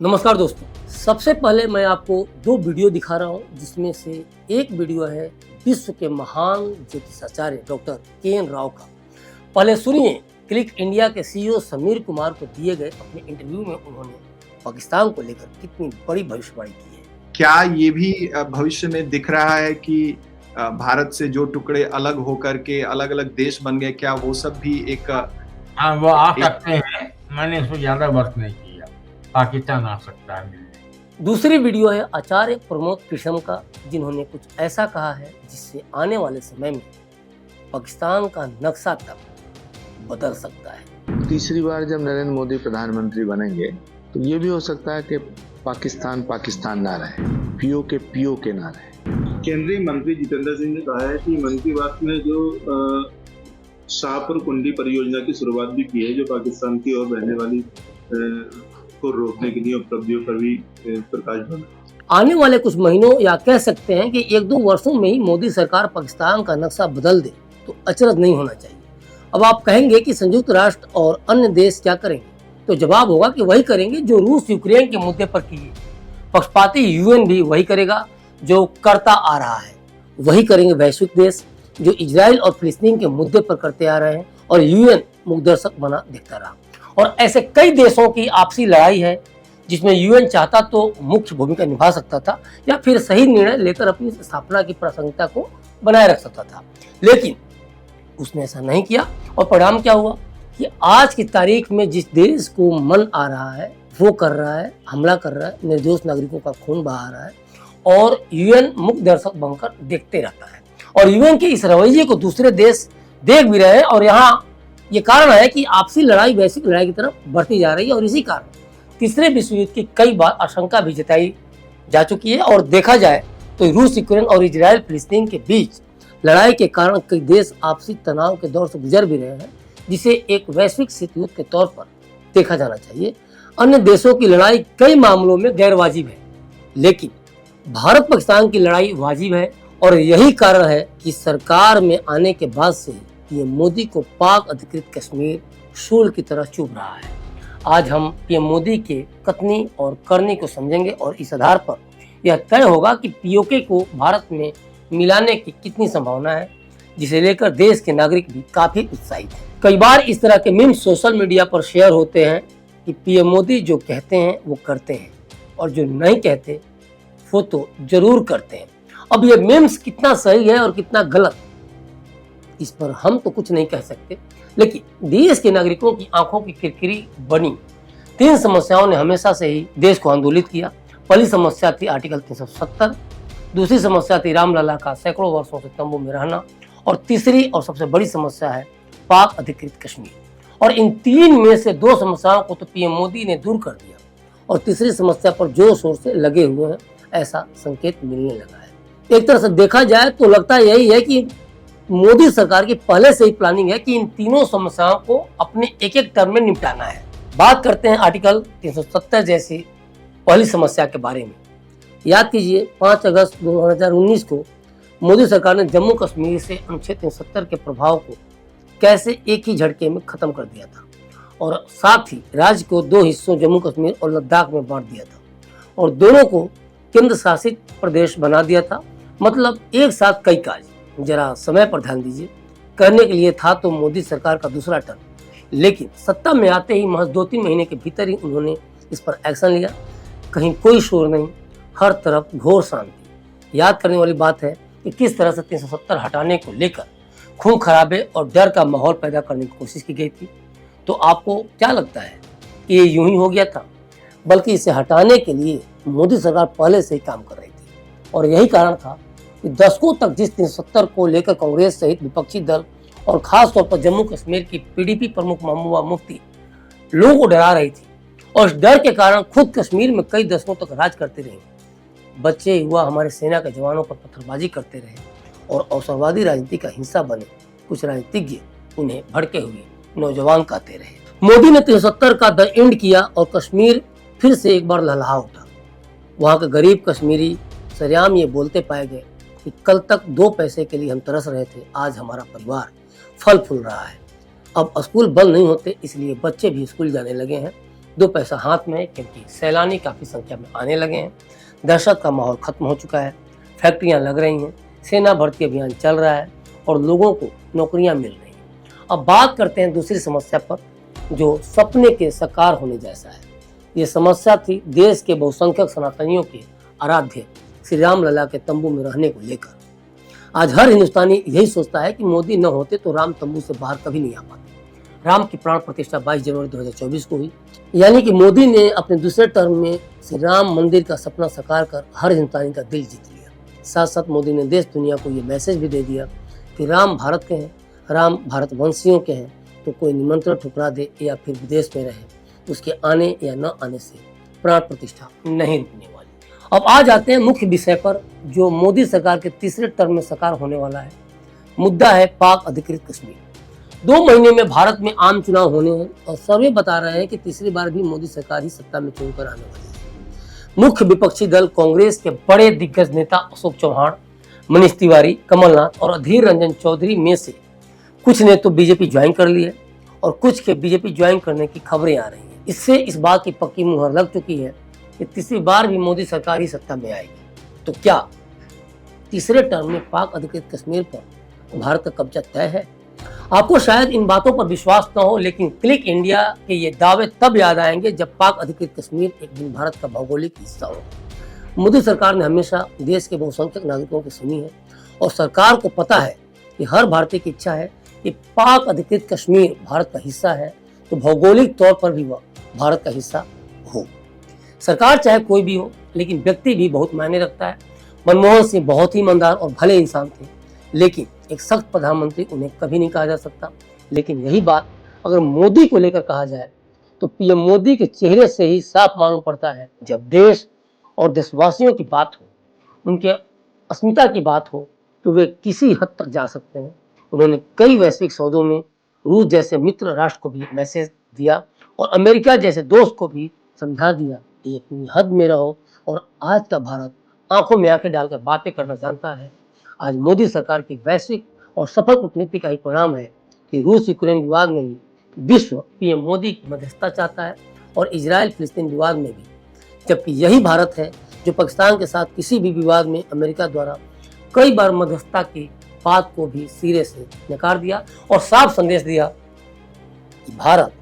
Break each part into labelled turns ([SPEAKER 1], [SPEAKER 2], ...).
[SPEAKER 1] नमस्कार दोस्तों, सबसे पहले मैं आपको दो वीडियो दिखा रहा हूं, जिसमें से एक वीडियो है विश्व के महान ज्योतिषाचार्य डॉक्टर के.एन. राव का। पहले सुनिए। क्लिक इंडिया के सीईओ समीर कुमार को दिए गए अपने इंटरव्यू में उन्होंने पाकिस्तान को लेकर कितनी बड़ी भविष्यवाणी की है।
[SPEAKER 2] क्या ये भी भविष्य में दिख रहा है कि भारत से जो टुकड़े अलग होकर के अलग अलग देश बन गए, क्या वो सब भी एक
[SPEAKER 3] वो आ सकते हैं। मैंने इसको ज्यादा वर्क नहीं किया। पाकिस्तान आ सकता है मिलने।
[SPEAKER 1] दूसरी वीडियो है आचार्य प्रमोद कृष्ण का, जिन्होंने कुछ ऐसा कहा है जिससे आने वाले समय में पाकिस्तान का नक्शा तक बदल सकता है।
[SPEAKER 4] तीसरी बार जब नरेंद्र मोदी प्रधानमंत्री बनेंगे तो ये भी हो सकता है कि पाकिस्तान पाकिस्तान ना रहे, पीओके ना रहे।
[SPEAKER 5] केंद्रीय मंत्री जितेंद्र सिंह ने कहा है कि मन की बात में जो शाहपुर कुंडी परियोजना की शुरुआत भी की है, जो पाकिस्तान की ओर बहने वाली को रोकने के लिए उपलब्धियों पर भी प्रकाश डाला।
[SPEAKER 1] आने वाले कुछ महीनों या कह सकते हैं कि एक दो वर्षों में ही मोदी सरकार पाकिस्तान का नक्शा बदल दे तो अचरज नहीं होना चाहिए। अब आप कहेंगे कि संयुक्त राष्ट्र और अन्य देश क्या करेंगे, तो जवाब होगा कि वही करेंगे जो रूस यूक्रेन के मुद्दे पर किए। पक्षपाती यूएन भी वही करेगा जो करता आ रहा है। वही करेंगे वैश्विक देश जो इजराइल और फिलिस्तीन के मुद्दे पर करते आ रहे हैं, और यूएन मुखदर्शक बना देखता रहा। और ऐसे कई देशों की आपसी लड़ाई है जिसमें यूएन चाहता तो मुख्य भूमिका निभा सकता था या फिर सही निर्णय लेकर अपनी स्थापना की प्रासंगिकता को बनाए रख सकता था, लेकिन उसने ऐसा नहीं किया। और परिणाम क्या हुआ कि आज की तारीख में जिस देश को मन आ रहा है वो कर रहा है, हमला कर रहा है, निर्दोष नागरिकों का खून बहा रहा है और यूएन मुख्य दर्शक बनकर देखते रहता है। और यूएन के इस रवैये को दूसरे देश देख भी रहे हैं, और यहाँ ये कारण है कि आपसी लड़ाई वैश्विक लड़ाई की तरफ बढ़ती जा रही है। और इसी कारण तीसरे विश्व युद्ध की कई बार आशंका भी जताई जा चुकी है। और देखा जाए तो रूस यूक्रेन और इजराइल फिलिस्तीन के बीच लड़ाई के कारण कई देश आपसी तनाव के दौर से गुजर भी रहे हैं, जिसे एक वैश्विक शीत युद्ध के तौर पर देखा जाना चाहिए। अन्य देशों की लड़ाई कई मामलों में गैर वाजिब है, लेकिन भारत पाकिस्तान की लड़ाई वाजिब है। और यही कारण है कि सरकार में आने के बाद से ये मोदी को पाक अधिकृत कश्मीर शूल की तरह चुभ रहा है। आज हम पीएम मोदी के कथनी और करनी को समझेंगे और इस आधार पर यह तय होगा कि पीओके को भारत में मिलाने की कितनी संभावना है, जिसे लेकर देश के नागरिक भी काफी उत्साहित हैं। कई बार इस तरह के मीम सोशल मीडिया पर शेयर होते हैं कि पीएम मोदी जो कहते हैं वो करते हैं, और जो नहीं कहते वो तो जरूर करते हैं। अब ये मीम्स कितना सही है और कितना गलत, इस पर हम तो कुछ नहीं कह सकते, लेकिन देश के नागरिकों की आंखों की किरकिरी बनी तीन समस्याओं ने हमेशा से ही देश को आंदोलित किया। पहली समस्या थी आर्टिकल 370, दूसरी समस्या थी रामलला का सैकड़ों वर्षों से तंबू में रहना, और तीसरी और सबसे बड़ी समस्या है पाक अधिकृत कश्मीर। और इन तीन में से दो समस्याओं को तो पीएम मोदी ने दूर कर दिया, और तीसरी समस्या पर जोर शोर से लगे हुए हैं, ऐसा संकेत मिलने लगा है। एक तरह से देखा जाए तो लगता यही है कि मोदी सरकार की पहले से ही प्लानिंग है कि इन तीनों समस्याओं को अपने एक एक टर्म में निपटाना है। बात करते हैं आर्टिकल 370 जैसी पहली समस्या के बारे में। याद कीजिए 5 अगस्त 2019 को मोदी सरकार ने जम्मू कश्मीर से अनुच्छेद 370 के प्रभाव को कैसे एक ही झटके में खत्म कर दिया था, और साथ ही राज्य को दो हिस्सों जम्मू कश्मीर और लद्दाख में बांट दिया था, और दोनों को केंद्र शासित प्रदेश बना दिया था। मतलब एक साथ कई कार्य। जरा समय पर ध्यान दीजिए, करने के लिए था तो मोदी सरकार का दूसरा टर्म, लेकिन सत्ता में आते ही महज 2-3 महीने के भीतर ही उन्होंने इस पर एक्शन लिया। कहीं कोई शोर नहीं, हर तरफ घोर शांति। याद करने वाली बात है कि किस तरह से 370 हटाने को लेकर खून खराबे और डर का माहौल पैदा करने की कोशिश की गई थी। तो आपको क्या लगता है कि ये यूं ही हो गया था? बल्कि इसे हटाने के लिए मोदी सरकार पहले से ही काम कर रही थी, और यही कारण था कि दशकों तक जिस 370 को लेकर कांग्रेस सहित विपक्षी दल और खास तौर पर जम्मू कश्मीर की पीडीपी प्रमुख महबूबा मुफ्ती लोगों को डरा रही थी, और इस डर के कारण खुद कश्मीर में कई दशकों तक राज करते रहे। बच्चे युवा हमारे सेना के जवानों पर पत्थरबाजी करते रहे और अवसरवादी राजनीति का हिस्सा बने कुछ राजनीतिज्ञ उन्हें भड़के हुए नौजवान कहते रहे। मोदी ने 370 का द एंड किया और कश्मीर फिर से एक बार लहलहा उठा। वहाँ के गरीब कश्मीरी सरेआम ये बोलते पाए गए कि कल तक 2 पैसे के लिए हम तरस रहे थे, आज हमारा परिवार फल फूल रहा है। अब स्कूल बंद नहीं होते, इसलिए बच्चे भी स्कूल जाने लगे हैं। दो पैसा हाथ में है, क्योंकि सैलानी काफ़ी संख्या में आने लगे हैं, दहशत का माहौल खत्म हो चुका है, फैक्ट्रियां लग रही हैं, सेना भर्ती अभियान चल रहा है और लोगों को नौकरियां मिल रही हैं। अब बात करते हैं दूसरी समस्या पर, जो सपने के साकार होने जैसा है। ये समस्या थी देश के बहुसंख्यक सनातनियों के आराध्य श्री राम लला के तंबू में रहने को लेकर। आज हर हिंदुस्तानी यही सोचता है कि मोदी न होते तो राम तंबू से बाहर कभी नहीं आ पाते। राम की प्राण प्रतिष्ठा 22 जनवरी 2024 को हुई, यानी कि मोदी ने अपने दूसरे टर्म में श्री राम मंदिर का सपना साकार कर हर हिंदुस्तानी का दिल जीत लिया। साथ साथ मोदी ने देश दुनिया को ये मैसेज भी दे दिया कि राम भारत के हैं, राम भारतवंशियों के हैं, तो कोई निमंत्रण ठुकरा दे या फिर विदेश में रहे, उसके आने या न आने से प्राण प्रतिष्ठा नहीं रुकने वाली। अब आ जाते हैं मुख्य विषय पर, जो मोदी सरकार के तीसरे टर्म में साकार होने वाला है। मुद्दा है पाक अधिकृत कश्मीर। 2 महीने में भारत में आम चुनाव होने हैं और सर्वे बता रहे हैं कि तीसरी बार भी मोदी सरकार ही सत्ता में चुनकर आने वाली है। मुख्य विपक्षी दल कांग्रेस के बड़े दिग्गज नेता अशोक चौहान, मनीष तिवारी, कमलनाथ और अधीर रंजन चौधरी में से कुछ ने तो बीजेपी ज्वाइन कर ली है और कुछ के बीजेपी ज्वाइन करने की खबरें आ रही हैं। इससे इस बात की पक्की मुहर लग चुकी है कि तीसरी बार भी मोदी सरकार ही सत्ता में आएगी। तो क्या तीसरे टर्म में पाक अधिकृत कश्मीर पर भारत का कब्जा तय है? आपको शायद इन बातों पर विश्वास न हो, लेकिन क्लिक इंडिया के ये दावे तब याद आएंगे जब पाक अधिकृत कश्मीर एक दिन भारत का भौगोलिक हिस्सा हो। मोदी सरकार ने हमेशा देश के बहुसंख्यक नागरिकों की सुनी है और सरकार को पता है कि हर भारतीय की इच्छा है कि पाक अधिकृत कश्मीर भारत का हिस्सा है, तो भौगोलिक तौर पर भी वह भारत का हिस्सा हो। सरकार चाहे कोई भी हो, लेकिन व्यक्ति भी बहुत मायने रखता है। मनमोहन सिंह बहुत ही ईमानदार और भले इंसान थे, लेकिन एक सख्त प्रधानमंत्री उन्हें कभी नहीं कहा जा सकता। लेकिन यही बात अगर मोदी को लेकर कहा जाए तो पीएम मोदी के चेहरे से ही साफ मालूम पड़ता है, जब देश और देशवासियों की बात हो, उनके अस्मिता की बात हो, तो वे किसी हद तक जा सकते हैं। उन्होंने कई वैश्विक सौदों में रूस जैसे मित्र राष्ट्र को भी मैसेज दिया और अमेरिका जैसे दोस्त को भी समझा दिया कि अपनी हद में रहो। और आज का भारत आंखों में आंखें डालकर बातें करना जानता है। आज मोदी सरकार की वैश्विक और सफल कूटनीति का ही परिणाम है कि रूस यूक्रेन विवाद में भी विश्व पीएम मोदी की मध्यस्थता चाहता है और इजराइल फिलिस्तीन विवाद में भी, जबकि यही भारत है जो पाकिस्तान के साथ किसी भी विवाद में अमेरिका द्वारा कई बार मध्यस्थता की बात को भी सिरे से नकार दिया और साफ संदेश दिया कि भारत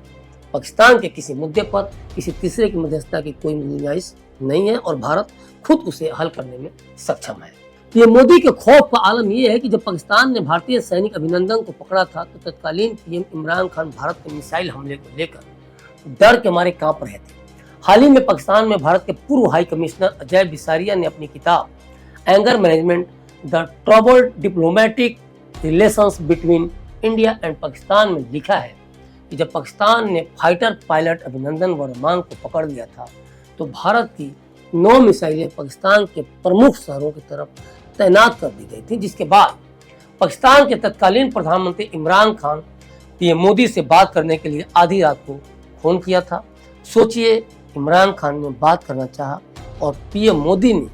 [SPEAKER 1] पाकिस्तान के किसी मुद्दे पर किसी तीसरे की मध्यस्थता की कोई गुंजाइश नहीं है और भारत खुद उसे हल करने में सक्षम है। ये मोदी के खौफ का आलम यह है कि जब पाकिस्तान ने भारतीय सैनिक अभिनंदन को पकड़ा था तो तत्कालीन पीएम इमरान खान भारत के मिसाइल हमले को लेकर डर के मारे कांप रहे थे। हाल ही में पाकिस्तान में भारत के पूर्व हाई कमिश्नर अजय बिसारिया ने अपनी किताब anger management the troubled diplomatic relations between India and Pakistan में लिखा है कि जब पाकिस्तान ने फाइटर पायलट अभिनंदन वर्धमान को पकड़ लिया था तो भारत की 9 मिसाइलें पाकिस्तान के प्रमुख शहरों की तरफ तैनात कर दी गई थी, जिसके बाद पाकिस्तान के तत्कालीन प्रधानमंत्री इमरान खान पीएम मोदी से बात करने के लिए आधी रात को फोन किया था। सोचिए, इमरान खान ने बात करना चाहा और पीएम मोदी ने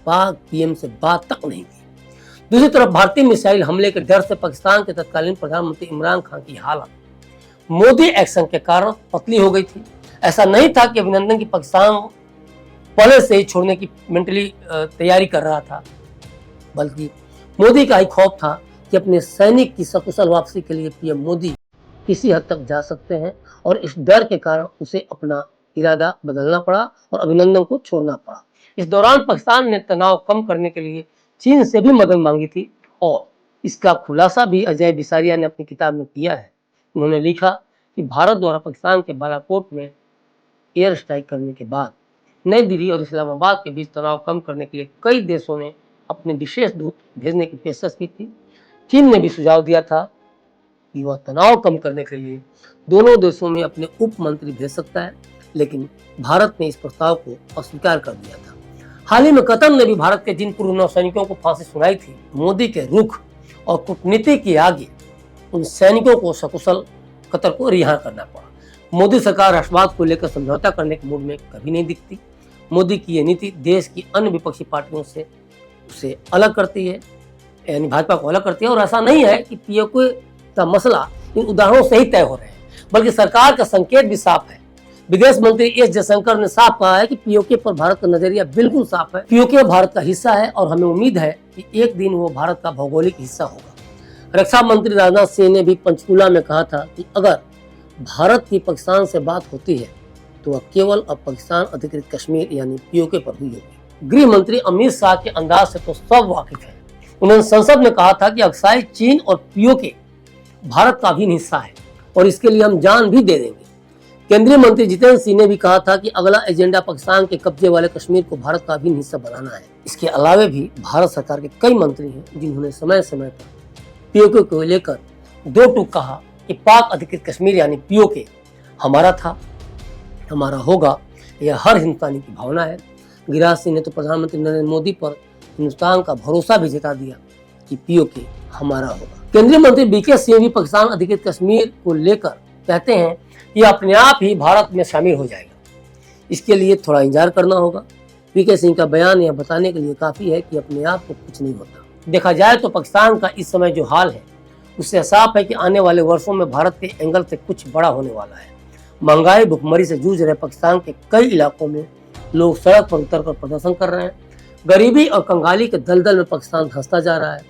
[SPEAKER 1] पाक पीएम से बात तक नहीं की। दूसरी तरफ भारतीय मिसाइल हमले के डर से पाकिस्तान के तत्कालीन प्रधानमंत्री इमरान खान की हालत मोदी एक्शन के कारण पतली हो गई थी। ऐसा नहीं था कि अभिनंदन की पाकिस्तान पहले से ही छोड़ने की मेंटली तैयारी कर रहा था, बल्कि मोदी का ही खौफ था कि अपने सैनिक की सकुशल वापसी के लिए पीएम मोदी किसी हद तक जा सकते हैं और इस डर के कारण उसे अपना इरादा बदलना पड़ा और अभिनंदन को छोड़ना पड़ा। इस दौरान पाकिस्तान ने तनाव कम करने के लिए चीन से भी मदद मांगी थी और इसका खुलासा भी अजय बिसारिया ने अपनी किताब में किया है। उन्होंने लिखा कि भारत द्वारा पाकिस्तान के बालाकोट में एयर स्ट्राइक करने के बाद नई दिल्ली और इस्लामाबाद के बीच तनाव कम करने के लिए कई देशों ने अपने विशेष दूत भेजने की पेशकश की थी। चीन ने भी सुझाव दिया था कि वह तनाव कम करने के लिए दोनों देशों में अपने उप मंत्री भेज सकता है, लेकिन भारत ने इस प्रस्ताव को अस्वीकार कर दिया था। हाल ही में कतर ने भी भारत के जिन पूर्व नौसैनिकों को फांसी सुनाई थी, मोदी के रुख और कूटनीति के आगे उन सैनिकों को सकुशल कतर को रिहा करना पड़ा। मोदी सरकार राष्ट्रवाद को लेकर समझौता करने के मूड में कभी नहीं दिखती। मोदी की यह नीति देश की अन्य विपक्षी पार्टियों से उसे अलग करती है, यानी भाजपा को अलग करती है। और ऐसा नहीं है कि पीओके का मसला इन उदाहरणों से ही तय हो रहे हैं, बल्कि सरकार का संकेत भी साफ है। विदेश मंत्री एस जयशंकर ने साफ कहा है कि पीओके पर भारत का नजरिया बिल्कुल साफ है। पीओके भारत का हिस्सा है और हमें उम्मीद है कि एक दिन वो भारत का भौगोलिक हिस्सा होगा। रक्षा मंत्री राजनाथ सिंह ने भी पंचकूला में कहा था कि अगर भारत की पाकिस्तान से बात होती है तो वह केवल अब पाकिस्तान अधिकृत कश्मीर यानी पीओके पर हुई होगी। गृह मंत्री अमित शाह के अंदाज से तो सब वाकिफ है। उन्होंने संसद में कहा था कि अक्साई, चीन और पीओके भारत का अभिन्न हिस्सा है और इसके लिए हम जान भी दे देंगे। केंद्रीय मंत्री जितेंद्र सिंह ने भी कहा था कि अगला एजेंडा पाकिस्तान के कब्जे वाले कश्मीर को भारत का अभिन्न हिस्सा बनाना है। इसके अलावे भी भारत सरकार के कई मंत्री हैं जिन्होंने समय समय पर पीओके को लेकर दो टूक कहा कि पाक अधिकृत कश्मीर यानी पीओके हमारा था, हमारा होगा, यह हर हिंदुस्तानी की भावना है। गिरिराज सिंह ने तो प्रधानमंत्री नरेंद्र मोदी पर हिंदुस्तान का भरोसा भी जता दिया कि पीओके हमारा होगा। केंद्रीय मंत्री बीके सिंह भी पाकिस्तान अधिकृत कश्मीर को लेकर कहते हैं कि अपने आप ही भारत में शामिल हो जाएगा, इसके लिए थोड़ा इंतजार करना होगा। बीके सिंह का बयान यह बताने के लिए काफी है कि अपने आप को कुछ नहीं होता। देखा जाए तो पाकिस्तान का इस समय जो हाल है उससे साफ है कि आने वाले वर्षों में भारत के एंगल से कुछ बड़ा होने वाला है। महंगाई, भुखमरी से जूझ रहे पाकिस्तान के कई इलाकों में लोग सड़क पर उतरकर प्रदर्शन कर रहे हैं। गरीबी और कंगाली के दलदल में पाकिस्तान धंसता जा रहा है।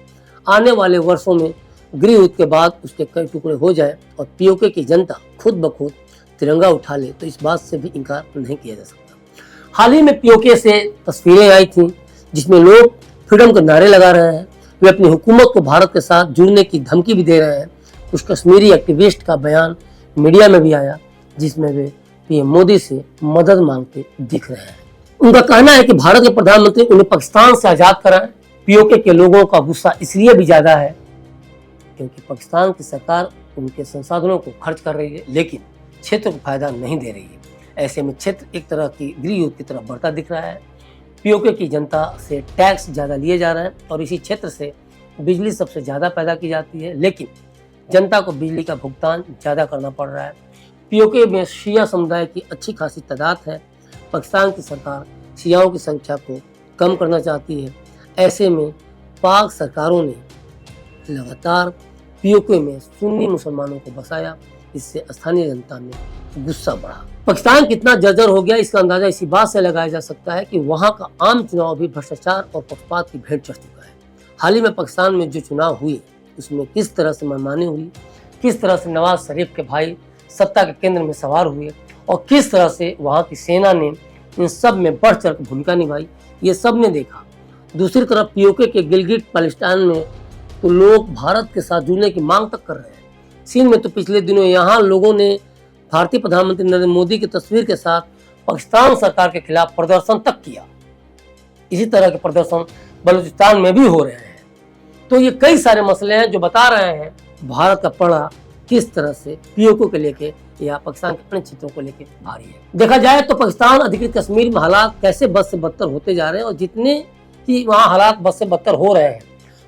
[SPEAKER 1] आने वाले वर्षों में गृह युद्ध के बाद उसके कई टुकड़े हो जाए और पीओके की जनता खुद ब खुद तिरंगा उठा ले तो इस बात से भी इनकार नहीं किया जा सकता। हाल ही में पीओके से तस्वीरें आई थी जिसमें लोग फ्रीडम के नारे लगा रहे हैं। वे अपनी हुकूमत को भारत के साथ जुड़ने की धमकी भी दे रहे हैं। कुछ कश्मीरी एक्टिविस्ट का बयान मीडिया में भी आया जिसमें वे पीएम मोदी से मदद मांगते दिख रहे हैं। उनका कहना है कि भारत के प्रधानमंत्री उन्हें पाकिस्तान से आजाद कराएं। पीओके के लोगों का गुस्सा इसलिए भी ज्यादा है क्योंकि पाकिस्तान की सरकार उनके संसाधनों को खर्च कर रही है लेकिन क्षेत्र को फायदा नहीं दे रही है। ऐसे में क्षेत्र एक तरह की गृह युद्ध की तरफ बढ़ता दिख रहा है। पीओके की जनता से टैक्स ज्यादा लिए जा रहे हैं और इसी क्षेत्र से बिजली सबसे ज्यादा पैदा की जाती है लेकिन जनता को बिजली का भुगतान ज्यादा करना पड़ रहा है। पीओके में शिया समुदाय की अच्छी खासी तादाद है। पाकिस्तान की सरकार शियाओं की संख्या को कम करना चाहती है। ऐसे में पाक सरकारों ने लगातार पीओके में सुन्नी मुसलमानों को बसाया। इससे स्थानीय जनता में गुस्सा बढ़ा। पाकिस्तान कितना जर्जर हो गया इसका अंदाजा इसी बात से लगाया जा सकता है कि वहां का आम चुनाव भी भ्रष्टाचार और पक्षपात की भेंट चढ़ चुका है। हाल ही में पाकिस्तान में जो चुनाव हुए उसमें किस तरह से मनमानी हुई, किस तरह से नवाज शरीफ के भाई सत्ता के केंद्र में सवार हुए और किस तरह से वहां की सेना ने इन सब में बढ़ चढ़ भूमिका निभाई, ये सब ने देखा। दूसरी तरफ पीओके के गिलगिट बाल्टिस्तान में तो लोग भारत के साथ जुड़ने की मांग तक कर रहे हैं। चीन में तो पिछले दिनों यहाँ लोगों ने भारतीय प्रधानमंत्री नरेंद्र मोदी की तस्वीर के साथ पाकिस्तान सरकार के खिलाफ प्रदर्शन तक किया। इसी तरह के प्रदर्शन बलूचिस्तान में भी हो रहे हैं। तो ये कई सारे मसले हैं जो बता रहे हैं भारत का पड़ा किस तरह से पीओके को लेके या पाकिस्तान के अन्य क्षेत्रों को लेके भारी है। देखा जाए तो पाकिस्तान अधिकृत कश्मीर में हालात कैसे बद से बदतर होते जा रहे हैं और जितने कि वहाँ हालात बद से बदतर हो रहे हैं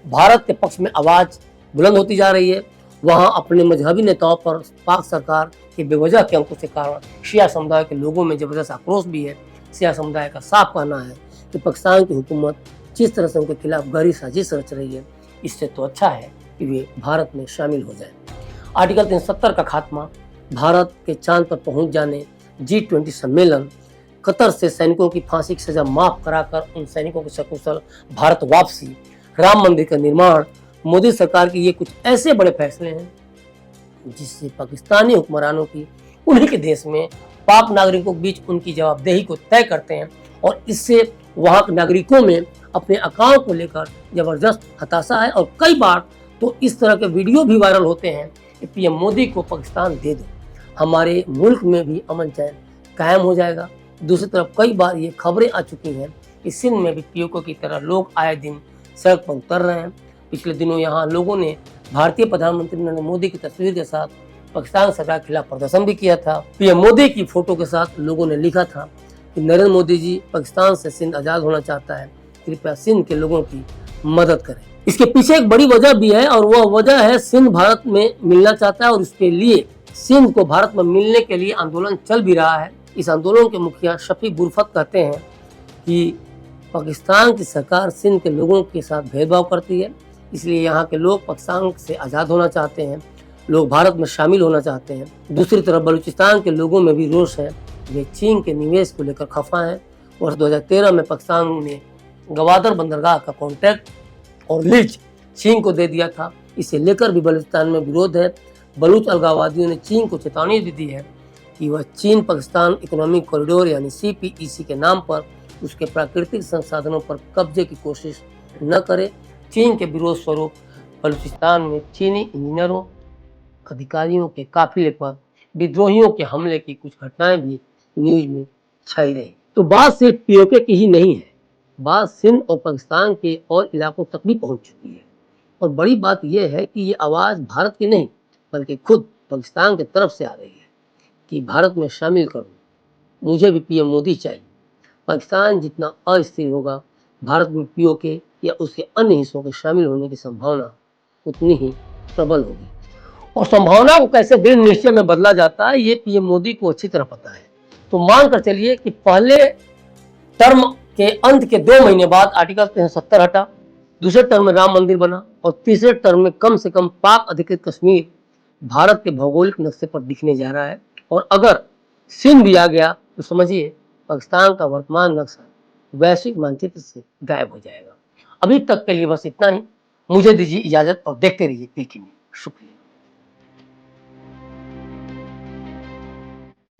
[SPEAKER 1] भारत के पक्ष में आवाज बुलंद होती जा रही है। वहाँ अपने मजहबी नेताओं पर पाक सरकार के बेवजह के अंकुश के कारण शिया समुदाय के लोगों में जबरदस्त आक्रोश भी है। शिया समुदाय का साफ कहना है कि पाकिस्तान की हुकूमत जिस तरह से उनके खिलाफ गहरी साजिश रच रही है इससे तो अच्छा है कि वे भारत में शामिल हो जाए। आर्टिकल 370 का खात्मा, भारत के चांद पर पहुंच जाने, G20 सम्मेलन, कतर से सैनिकों की फांसी की सजा माफ कराकर उन सैनिकों की सकुशल भारत वापसी, राम मंदिर का निर्माण, मोदी सरकार के ये कुछ ऐसे बड़े फैसले हैं जिससे पाकिस्तानी हुक्मरानों की उन्हीं के देश में पाक नागरिकों के बीच उनकी जवाबदेही को तय करते हैं और इससे वहां के नागरिकों में अपने अकाउंट को लेकर जबरदस्त हताशा है। और कई बार तो इस तरह के वीडियो भी वायरल होते हैं कि पीएम मोदी को पाकिस्तान दे दो, हमारे मुल्क में भी अमन चैन कायम हो जाएगा। दूसरी तरफ कई बार ये खबरें आ चुकी हैं कि सिंध में भी पीओके की तरह लोग आए दिन सड़क पर उतर रहे हैं। पिछले दिनों यहाँ लोगों ने भारतीय प्रधानमंत्री नरेंद्र मोदी की तस्वीर के साथ पाकिस्तान सरकार के खिलाफ प्रदर्शन भी किया था। पीएम मोदी की फोटो के साथ लोगों ने लिखा था कि नरेंद्र मोदी जी पाकिस्तान से सिंध आजाद होना चाहता है, कृपया सिंध के लोगों की मदद करें। इसके पीछे एक बड़ी वजह भी है और वह वजह है सिंध भारत में मिलना चाहता है और उसके लिए सिंध को भारत में मिलने के लिए आंदोलन चल भी रहा है। इस आंदोलन के मुखिया शफी बुरफत कहते हैं कि पाकिस्तान की सरकार सिंध के लोगों के साथ भेदभाव करती है, इसलिए यहाँ के लोग पाकिस्तान से आज़ाद होना चाहते हैं, लोग भारत में शामिल होना चाहते हैं। दूसरी तरफ बलूचिस्तान के लोगों में भी रोष है वे चीन के निवेश को लेकर खफा हैं। वर्ष 2013 में पाकिस्तान ने गवादर बंदरगाह का कॉन्ट्रैक्ट और लीज चीन को दे दिया था। इसे लेकर भी बलूचिस्तान में विरोध है। बलूच अलगाववादियों ने चीन को चेतावनी भी दी है कि वह चीन पाकिस्तान इकोनॉमिक कॉरिडोर यानी CPEC के नाम पर उसके प्राकृतिक संसाधनों पर कब्जे की कोशिश न करे। चीन के विरोध स्वरूप बलूचिस्तान में चीनी इंजीनियरों अधिकारियों के काफिले पर विद्रोहियों के हमले की कुछ घटनाएं भी न्यूज में छाई रही। तो बात सिर्फ POK की ही नहीं है, बात सिंध और पाकिस्तान के और इलाकों तक भी पहुंच चुकी है। और बड़ी बात यह है कि ये आवाज़ भारत की नहीं बल्कि खुद पाकिस्तान की तरफ से आ रही है कि भारत में शामिल करो, मुझे भी PM मोदी चाहिए। पाकिस्तान जितना अस्थिर होगा, भारत में POK या उसके अन्य हिस्सों के शामिल होने की संभावना उतनी ही प्रबल होगी। और संभावना को कैसे दृढ़ निश्चय में बदला जाता है ये PM मोदी को अच्छी तरह पता है। तो मानकर चलिए कि पहले टर्म के अंत के 2 महीने बाद आर्टिकल 370 हटा, दूसरे टर्म में राम मंदिर बना और तीसरे टर्म में कम से कम पाक अधिकृत कश्मीर भारत के भौगोलिक नक्शे पर दिखने जा रहा है। और अगर सिंध भी आ गया तो समझिए पाकिस्तान का वर्तमान नक्शा वैश्विक मानचित्र से गायब हो जाएगा। अभी तक के लिए बस इतना ही। मुझे दीजिए इजाजत और देखते रहिए क्लिक न्यूज़। शुक्रिया।